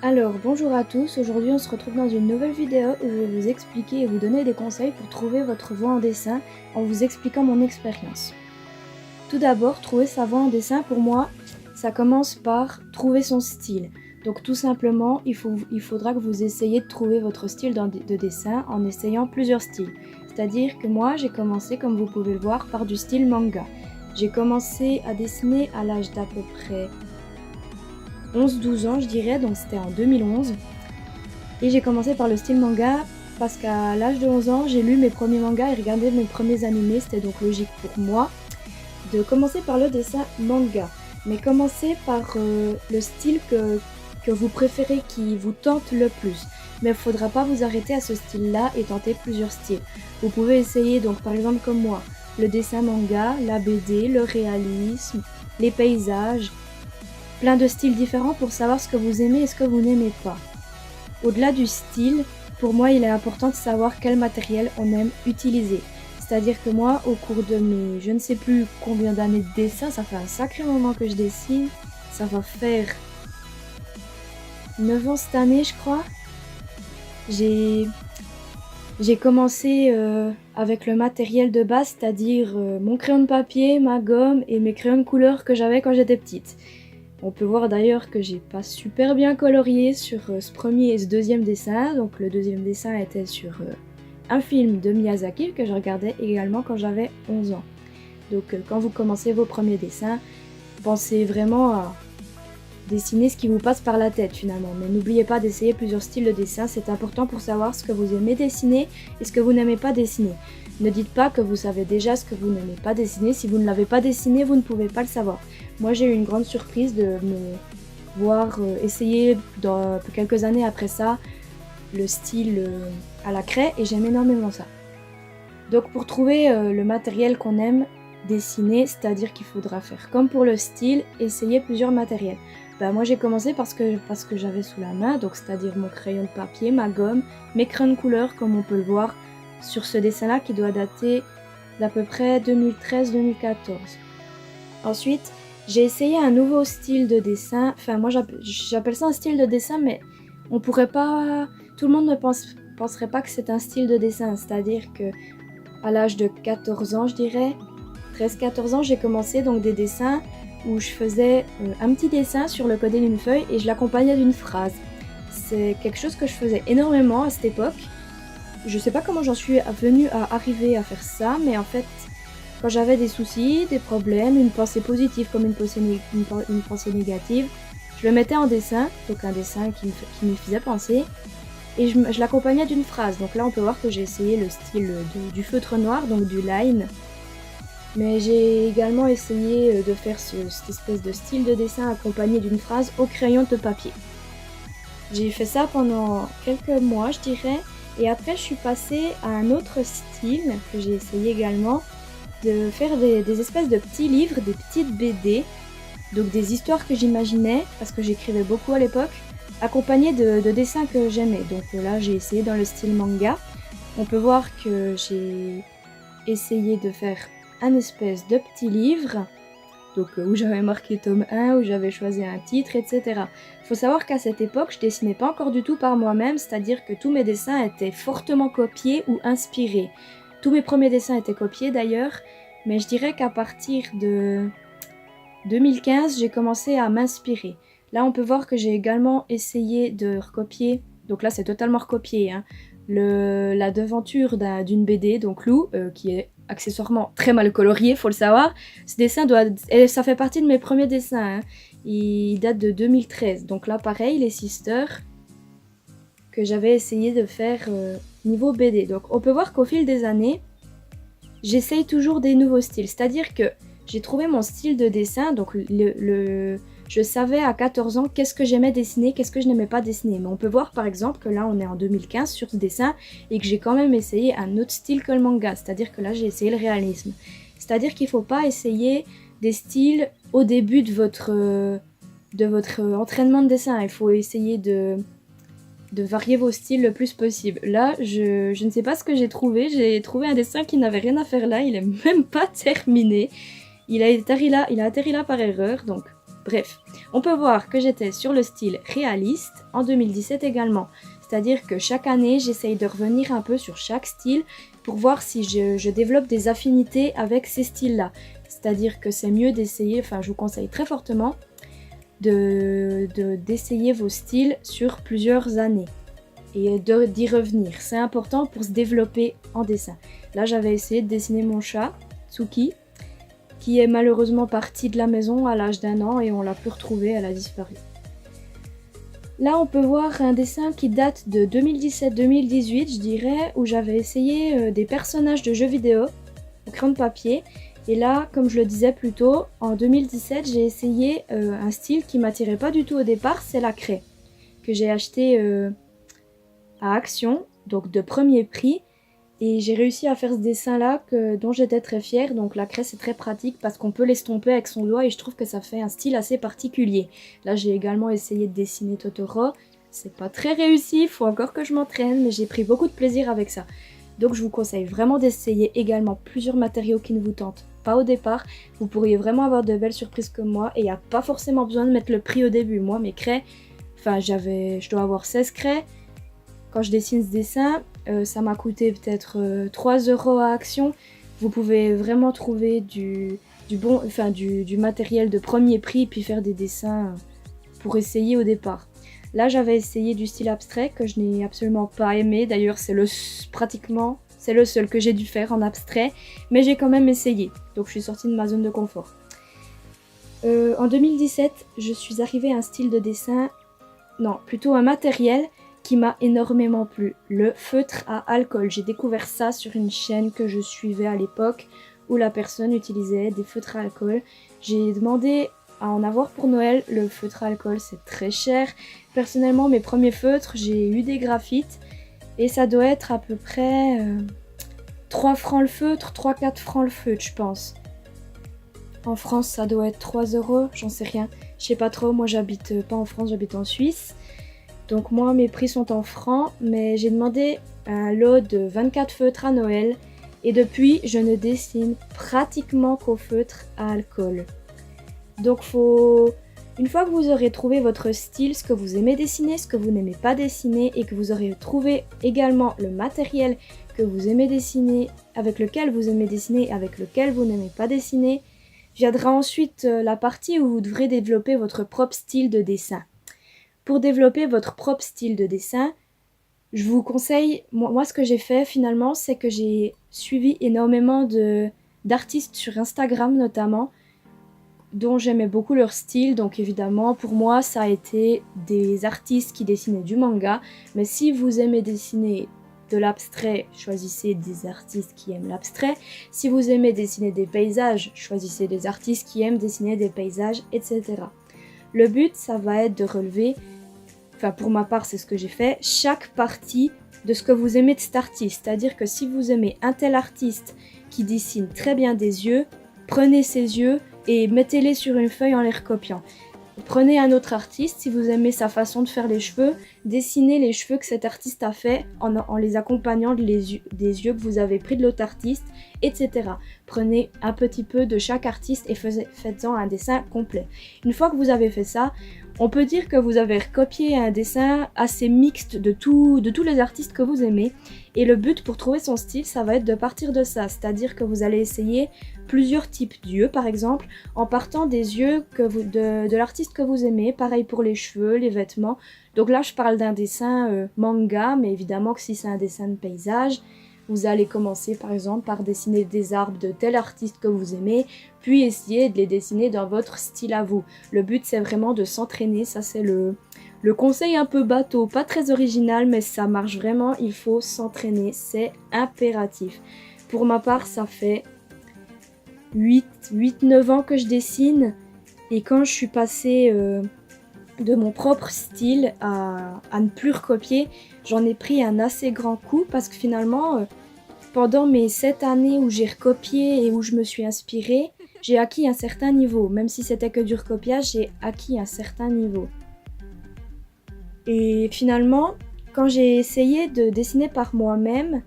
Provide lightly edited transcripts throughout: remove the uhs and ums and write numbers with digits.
Alors, bonjour à tous, aujourd'hui on se retrouve dans une nouvelle vidéo où je vais vous expliquer et vous donner des conseils pour trouver votre voix en dessin en vous expliquant mon expérience. Tout d'abord, trouver sa voix en dessin, pour moi, ça commence par trouver son style. Donc tout simplement, il faudra que vous essayiez de trouver votre style de dessin en essayant plusieurs styles. C'est-à-dire que moi, j'ai commencé, comme vous pouvez le voir, par du style manga. J'ai commencé à dessiner à l'âge d'à peu près 11-12 ans, je dirais, donc c'était en 2011. Et j'ai commencé par le style manga parce qu'à l'âge de 11 ans, j'ai lu mes premiers mangas et regardé mes premiers animés. C'était donc logique pour moi de commencer par le dessin manga. Mais commencez par le style que vous préférez, qui vous tente le plus. Mais il ne faudra pas vous arrêter à ce style-là et tenter plusieurs styles. Vous pouvez essayer, donc par exemple comme moi, le dessin manga, la BD, le réalisme, les paysages, plein de styles différents pour savoir ce que vous aimez et ce que vous n'aimez pas. Au-delà du style, pour moi il est important de savoir quel matériel on aime utiliser. C'est-à-dire que moi, au cours de mes je ne sais plus combien d'années de dessin, ça fait un sacré moment que je dessine, ça va faire 9 ans cette année je crois. J'ai commencé avec le matériel de base, c'est-à-dire mon crayon de papier, ma gomme et mes crayons de couleur que j'avais quand j'étais petite. On peut voir d'ailleurs que j'ai pas super bien colorié sur ce premier et ce deuxième dessin. Donc le deuxième dessin était sur un film de Miyazaki que je regardais également quand j'avais 11 ans. Donc quand vous commencez vos premiers dessins, pensez vraiment à dessiner ce qui vous passe par la tête finalement. Mais n'oubliez pas d'essayer plusieurs styles de dessin, c'est important pour savoir ce que vous aimez dessiner et ce que vous n'aimez pas dessiner. Ne dites pas que vous savez déjà ce que vous n'aimez pas dessiner. Si vous ne l'avez pas dessiné, vous ne pouvez pas le savoir. Moi, j'ai eu une grande surprise de me voir essayer dans quelques années après ça le style à la craie et j'aime énormément ça. Donc pour trouver le matériel qu'on aime dessiner, c'est-à-dire qu'il faudra faire comme pour le style, essayer plusieurs matériels. Moi j'ai commencé parce que j'avais sous la main, donc c'est-à-dire mon crayon de papier, ma gomme, mes crayons de couleur comme on peut le voir sur ce dessin-là qui doit dater d'à peu près 2013-2014. Ensuite, j'ai essayé un nouveau style de dessin, enfin moi j'appelle ça un style de dessin, mais on pourrait pas, tout le monde ne penserait pas que c'est un style de dessin, c'est-à-dire que à l'âge de 14 ans je dirais, 13-14 ans, j'ai commencé donc des dessins où je faisais un petit dessin sur le côté d'une feuille et je l'accompagnais d'une phrase. C'est quelque chose que je faisais énormément à cette époque. Je sais pas comment j'en suis venue à arriver à faire ça, mais en fait, quand j'avais des soucis, des problèmes, une pensée positive comme une pensée négative, je le mettais en dessin, donc un dessin qui me faisait penser, et je l'accompagnais d'une phrase. Donc là, on peut voir que j'ai essayé le style du feutre noir, donc du line. Mais j'ai également essayé de faire cette espèce de style de dessin accompagné d'une phrase au crayon de papier. J'ai fait ça pendant quelques mois, je dirais, et après je suis passée à un autre style que j'ai essayé également, de faire des espèces de petits livres, des petites BD, donc des histoires que j'imaginais, parce que j'écrivais beaucoup à l'époque, accompagnées de dessins que j'aimais. Donc là j'ai essayé dans le style manga. On peut voir que j'ai essayé de faire un espèce de petit livre, donc où j'avais marqué tome 1, où j'avais choisi un titre, etc. Il faut savoir qu'à cette époque, je dessinais pas encore du tout par moi-même, c'est-à-dire que tous mes dessins étaient fortement copiés ou inspirés. Tous mes premiers dessins étaient copiés d'ailleurs, mais je dirais qu'à partir de 2015, j'ai commencé à m'inspirer. Là, on peut voir que j'ai également essayé de recopier, donc là c'est totalement recopié, hein, la devanture d'une BD, donc Lou, qui est accessoirement très mal colorié, faut le savoir. Ce dessin ça fait partie de mes premiers dessins, hein. Il date de 2013, donc là pareil, les sisters que j'avais essayé de faire niveau BD. Donc on peut voir qu'au fil des années, j'essaye toujours des nouveaux styles, c'est-à-dire que j'ai trouvé mon style de dessin, donc je savais à 14 ans qu'est-ce que j'aimais dessiner, qu'est-ce que je n'aimais pas dessiner. Mais on peut voir par exemple que là on est en 2015 sur ce dessin et que j'ai quand même essayé un autre style que le manga, c'est-à-dire que là j'ai essayé le réalisme. C'est-à-dire qu'il ne faut pas essayer des styles au début de votre entraînement de dessin. Il faut essayer de varier vos styles le plus possible. Là, je ne sais pas ce que j'ai trouvé un dessin qui n'avait rien à faire là, il est même pas terminé. Il a atterri là par erreur, donc Bref, on peut voir que j'étais sur le style réaliste en 2017 également. C'est-à-dire que chaque année, j'essaye de revenir un peu sur chaque style pour voir si je développe des affinités avec ces styles-là. C'est-à-dire que c'est mieux d'essayer, enfin je vous conseille très fortement d'essayer vos styles sur plusieurs années et d'y revenir. C'est important pour se développer en dessin. Là, j'avais essayé de dessiner mon chat, Tsuki, qui est malheureusement partie de la maison à l'âge d'1 an et on l'a plus retrouvée, elle a disparu. Là, on peut voir un dessin qui date de 2017-2018, je dirais, où j'avais essayé des personnages de jeux vidéo au crayon de papier. Et là, comme je le disais plus tôt, en 2017, j'ai essayé un style qui m'attirait pas du tout au départ, c'est la craie, que j'ai acheté à Action, donc de premier prix. Et j'ai réussi à faire ce dessin-là dont j'étais très fière. Donc la craie, c'est très pratique parce qu'on peut l'estomper avec son doigt et je trouve que ça fait un style assez particulier. Là, j'ai également essayé de dessiner Totoro. C'est pas très réussi, il faut encore que je m'entraîne, mais j'ai pris beaucoup de plaisir avec ça. Donc je vous conseille vraiment d'essayer également plusieurs matériaux qui ne vous tentent pas au départ. Vous pourriez vraiment avoir de belles surprises comme moi et il n'y a pas forcément besoin de mettre le prix au début. Moi, mes craies, je dois avoir 16 craies. Quand je dessine ce dessin, ça m'a coûté peut-être 3 € à Action. Vous pouvez vraiment trouver du matériel de premier prix puis faire des dessins pour essayer au départ. Là, j'avais essayé du style abstrait que je n'ai absolument pas aimé. D'ailleurs, c'est le seul que j'ai dû faire en abstrait, mais j'ai quand même essayé. Donc, je suis sortie de ma zone de confort. En 2017, je suis arrivée à un style de dessin, plutôt un matériel qui m'a énormément plu, le feutre à alcool. J'ai découvert ça sur une chaîne que je suivais à l'époque où la personne utilisait des feutres à alcool. J'ai demandé à en avoir pour Noël. Le feutre à alcool, c'est très cher. Personnellement, mes premiers feutres, j'ai eu des graphites et ça doit être à peu près 3 francs le feutre, 3-4 francs le feutre, je pense. En France, ça doit être 3 €, j'en sais rien. Je sais pas trop, moi j'habite pas en France, j'habite en Suisse. Donc moi, mes prix sont en francs, mais j'ai demandé un lot de 24 feutres à Noël. Et depuis, je ne dessine pratiquement qu'au feutre à alcool. Donc une fois que vous aurez trouvé votre style, ce que vous aimez dessiner, ce que vous n'aimez pas dessiner, et que vous aurez trouvé également le matériel que vous aimez dessiner, avec lequel vous aimez dessiner, avec lequel vous n'aimez pas dessiner, viendra ensuite la partie où vous devrez développer votre propre style de dessin. Pour développer votre propre style de dessin, je vous conseille, moi ce que j'ai fait finalement, c'est que j'ai suivi énormément d'artistes sur Instagram notamment, dont j'aimais beaucoup leur style. Donc évidemment, pour moi, ça a été des artistes qui dessinaient du manga. Mais si vous aimez dessiner de l'abstrait, choisissez des artistes qui aiment l'abstrait. Si vous aimez dessiner des paysages, choisissez des artistes qui aiment dessiner des paysages, etc. Le but, ça va être de relever, pour ma part, c'est ce que j'ai fait, chaque partie de ce que vous aimez de cet artiste. C'est-à-dire que si vous aimez un tel artiste qui dessine très bien des yeux, prenez ses yeux et mettez-les sur une feuille en les recopiant. Prenez un autre artiste, si vous aimez sa façon de faire les cheveux, dessinez les cheveux que cet artiste a fait en les accompagnant des yeux que vous avez pris de l'autre artiste, etc. Prenez un petit peu de chaque artiste et faites-en un dessin complet. Une fois que vous avez fait ça, on peut dire que vous avez recopié un dessin assez mixte de tous les artistes que vous aimez. Et le but pour trouver son style, ça va être de partir de ça. C'est-à-dire que vous allez essayer plusieurs types d'yeux, par exemple, en partant des yeux de l'artiste que vous aimez. Pareil pour les cheveux, les vêtements. Donc là, je parle d'un dessin manga, mais évidemment que si c'est un dessin de paysage, vous allez commencer par exemple par dessiner des arbres de tel artiste que vous aimez, puis essayer de les dessiner dans votre style à vous. Le but, c'est vraiment de s'entraîner. Ça, c'est le conseil un peu bateau, pas très original, mais ça marche vraiment. Il faut s'entraîner, c'est impératif. Pour ma part, ça fait 8-9 ans que je dessine, et quand je suis passée de mon propre style à ne plus recopier, j'en ai pris un assez grand coup parce que finalement, pendant mes 7 années où j'ai recopié et où je me suis inspirée, j'ai acquis un certain niveau. Même si c'était que du recopiage, j'ai acquis un certain niveau. Et finalement, quand j'ai essayé de dessiner par moi-même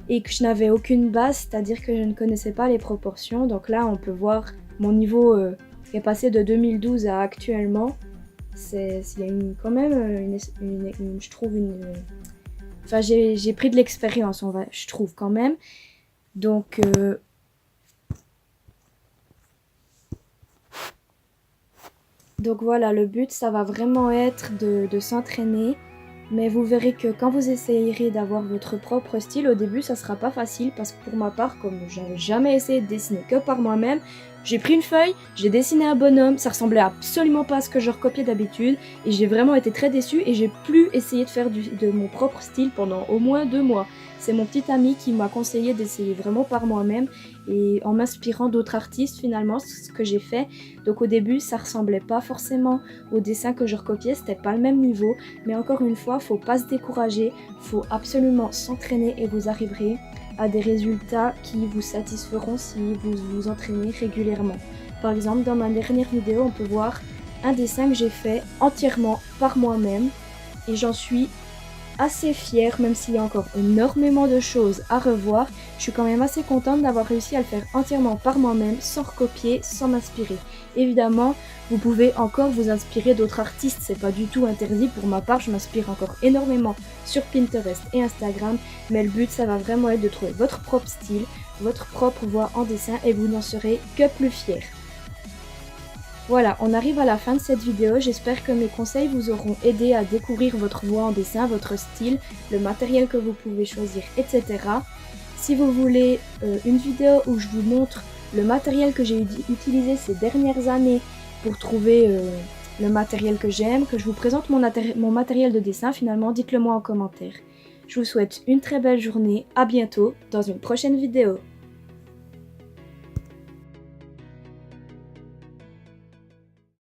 et que je n'avais aucune base, c'est-à-dire que je ne connaissais pas les proportions, donc là on peut voir mon niveau qui est passé de 2012 à actuellement, quand même je trouve enfin j'ai pris de l'expérience, je trouve quand même. Donc voilà, le but ça va vraiment être de s'entraîner. Mais vous verrez que quand vous essayerez d'avoir votre propre style, au début ça sera pas facile parce que pour ma part, comme j'avais jamais essayé de dessiner que par moi-même, j'ai pris une feuille, j'ai dessiné un bonhomme, ça ressemblait absolument pas à ce que je recopiais d'habitude et j'ai vraiment été très déçue et j'ai plus essayé de faire de mon propre style pendant au moins 2 mois. C'est mon petit ami qui m'a conseillé d'essayer vraiment par moi-même et en m'inspirant d'autres artistes finalement, c'est ce que j'ai fait. Donc au début ça ressemblait pas forcément au dessin que je recopiais, c'était pas le même niveau, mais encore une fois, faut pas se décourager, faut absolument s'entraîner et vous arriverez à des résultats qui vous satisferont si vous vous entraînez régulièrement. Par exemple, dans ma dernière vidéo, on peut voir un dessin que j'ai fait entièrement par moi-même et j'en suis assez fière, même s'il y a encore énormément de choses à revoir. Je suis quand même assez contente d'avoir réussi à le faire entièrement par moi-même, sans recopier, sans m'inspirer. Évidemment, vous pouvez encore vous inspirer d'autres artistes, c'est pas du tout interdit. Pour ma part, je m'inspire encore énormément sur Pinterest et Instagram, mais le but, ça va vraiment être de trouver votre propre style, votre propre voix en dessin et vous n'en serez que plus fiers. Voilà, on arrive à la fin de cette vidéo, j'espère que mes conseils vous auront aidé à découvrir votre voix en dessin, votre style, le matériel que vous pouvez choisir, etc. Si vous voulez une vidéo où je vous montre le matériel que j'ai utilisé ces dernières années pour trouver le matériel que j'aime, que je vous présente mon matériel de dessin, finalement, dites-le moi en commentaire. Je vous souhaite une très belle journée, à bientôt dans une prochaine vidéo.